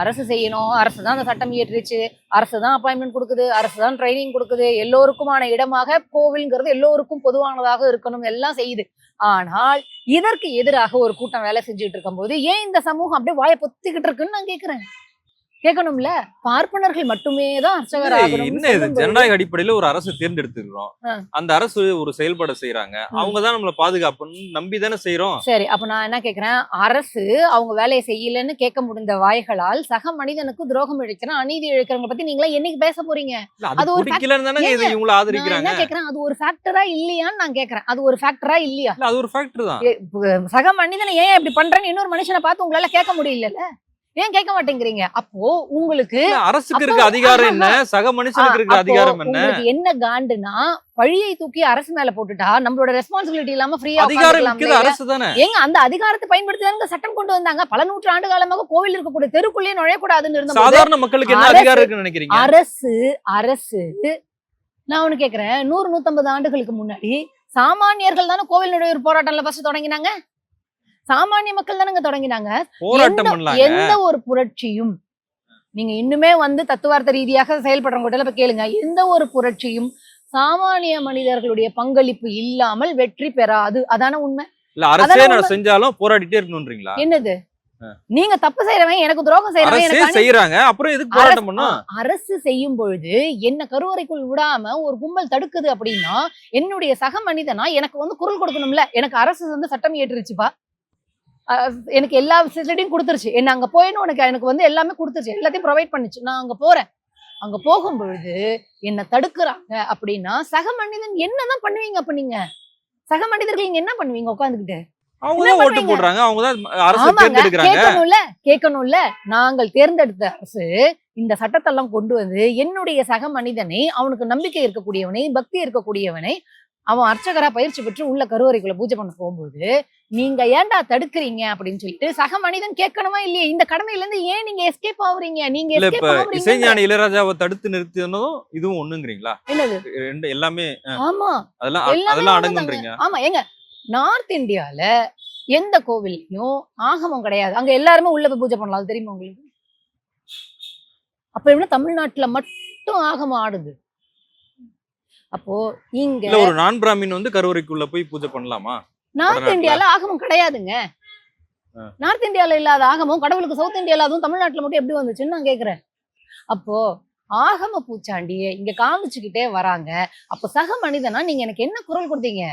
அரசு செய்யணும், அரசு தான் அந்த சட்டம் இயற்றுச்சு, அரசு தான் அப்பாயின்மெண்ட் கொடுக்குது, அரசு தான் ட்ரைனிங் கொடுக்குது, எல்லோருக்குமான இடமாக கோவில்ங்கிறது எல்லோருக்கும் பொதுவானதாக இருக்கணும், எல்லாம் செய்யுது. ஆனால் இதற்கு எதிராக ஒரு கூட்டம் வேலை செஞ்சுட்டு இருக்கும்போது ஏன் இந்த சமூகம் அப்படியே வாயை பொத்திக்கிட்டு இருக்குன்னு நான் கேட்கிறேன். கேட்கணும்ல. பார்ப்பனர்கள் மட்டுமே தான் அர்ச்சகர் ஆகணும். என்ன இது ஜனநாயக அடிப்படையில ஒரு அரசு தேர்ந்தெடுத்துக்கிறோம். அந்த அரசு ஒரு செயல்பட செய்யறாங்க. அவங்கதான் நம்மள பாதுகாப்புன்னு நம்பி தானே செய்யறோம். சரி, அப்ப நான் என்ன கேக்குறேன், அரசு அவங்க வேலையை செய்யலன்னு கேட்க முடிந்த வாய்களால் சக மனிதனுக்கு துரோகம் இழைக்கிற அநீதி இழைக்கிறவங்க பத்தி நீங்களா என்னைக்கு பேச போறீங்க? அது ஒரு இவங்களை ஆதரிக்கிறாங்க. என்ன கேக்குறேன், அது ஒரு ஃபேக்டரா இல்லையான்னு நான் கேக்குறேன். அது ஒரு ஃபேக்டரா இல்லையா? அது ஒரு ஃபேக்டர் தான். சக மனிதனை ஏன் இப்படி பண்றேன்னு இன்னொரு மனுஷனை பார்த்து உங்களால கேட்க முடியல. ஏன் கேட்க மாட்டேங்கிறீங்க? அப்போ உங்களுக்கு அரசுக்கு இருக்க அதிகாரம் என்ன, சக மனுஷனுக்கு இருக்க அதிகாரம் என்ன? என்ன காண்டுனா பழியை தூக்கி அரசு மேல போட்டுட்டா நம்மளோட ரெஸ்பான்சிபிலிட்டி இல்லாம ஃப்ரீயா அதிகாரம் அரசு தானே. ஏங்க அந்த அதிகாரத்தை பயன்படுத்தி சட்டம் கொண்டு வந்தாங்க. பல நூற்றாண்டு காலமாக கோவில் இருக்கக்கூடிய தெருக்குள்ளே நுழையக்கூடாதுன்னு இருந்த சாதாரண மக்களுக்கு என்ன அதிகாரம் இருக்குன்னு நினைக்கிறீங்க? அரசு நான் ஒண்ணு கேக்குறேன், 100-150 ஆண்டுகளுக்கு முன்னாடி சாமானியர்கள் தானே கோவில் நுழைவு போராட்டம்ல ஃபர்ஸ்ட் தொடங்கினாங்க. சாமானிய மக்கள் தானங்க தொடங்கினாங்க. எந்த ஒரு புரட்சியும் நீங்க இன்னுமே தத்துவார்த்த ரீதியாக செயல்படுறவங்க கேளுங்க, எந்த ஒரு புரட்சியும் சாமானிய மனிதர்களுடைய பங்களிப்பு இல்லாமல் வெற்றி பெறாது. அதான உண்மை. அரசே செஞ்சாலும் போராடிட்டே இருக்கணும்ன்றீங்களா? என்னது நீங்க தப்பு செய்யறவன் எனக்கு துரோகம் செய்யறாங்க, அப்புறம் எதுக்கு போராட்டம் பண்ணணும்? அரசு செய்யும் பொழுது என்ன கருவறைக்குள் விடாம ஒரு கும்பல் தடுக்குது அப்படின்னா என்னுடைய சக மனிதனா எனக்கு குரல் கொடுக்கணும்ல. எனக்கு அரசு சட்டம் ஏற்றுச்சுப்பா, எனக்கு எல்லா ஃபெசிலிட்டியும் கொடுத்துருச்சு, என்ன அங்க போயின்னு எனக்கு எல்லாமே கொடுத்துருச்சு, எல்லாத்தையும் ப்ரொவைட் பண்ணுச்சு. நான் அங்க போறேன். அங்க போகும் பொழுது என்ன தடுக்கிறாங்க அப்படின்னா சக மனிதன் என்னதான் பண்ணுவீங்க? அப்ப நீங்க சக மனிதர்கள் நீங்க என்ன பண்ணுவீங்க? உட்காந்துக்கிட்டு கேட்கணும்ல. நாங்கள் தேர்ந்தெடுத்த அரசு இந்த சட்டத்தை எல்லாம் கொண்டு வந்து என்னுடைய சக மனிதனை, அவனுக்கு நம்பிக்கை இருக்கக்கூடியவனை, பக்தி இருக்கக்கூடியவனை, அவன் அர்ச்சகரா பயிற்சி பெற்று உள்ள கருவறைக்குள்ள பூஜை பண்ண போகும்போது நீங்க ஏன்டா தடுக்கிறீங்க அப்படின்னு சொல்லிட்டு சக மனிதன் கேட்கணுமா இல்லையா? இந்த கடமையில இருந்து ஏன் நீங்க எஸ்கேப் ஆகுறீங்க? நீங்க இசைஞானி இளையராஜாவை தடுத்து நிறுத்தினதும் இதுவும் ஒண்ணுங்கிறீங்களா? என்னது எல்லாமே? ஆமா, அதெல்லாம் அடங்குன்றீங்க. ஆமா. ஏங்க நார்த் இந்தியால எந்த கோவில்லையும் ஆகமம் கிடையாது. அங்க எல்லாருமே உள்ள போய் பூஜை பண்ணலாம், அது தெரியுமா உங்களுக்கு? அப்ப என்ன தமிழ்நாட்டுல மட்டும் ஆகமம் ஆடுது? அப்போ இங்க ஒரு நான் பிராமின் கருவறைக்குள்ள போய் பூஜை பண்ணலாமா? நார்த் இந்தியால ஆகமம் கிடையாதுங்க. நார்த் இந்தியால இல்லாத ஆகமம் கடவுளுக்கு சவுத் இந்தியால அதுவும் தமிழ்நாட்டுல மட்டும் எப்படி வந்துச்சுன்னு நான் கேக்குறேன். அப்போ ஆகம பூச்சாண்டிய இங்க காமிச்சுக்கிட்டே வராங்க. அப்ப சக மனிதனா நீங்க எனக்கு என்ன குரல் கொடுத்தீங்க?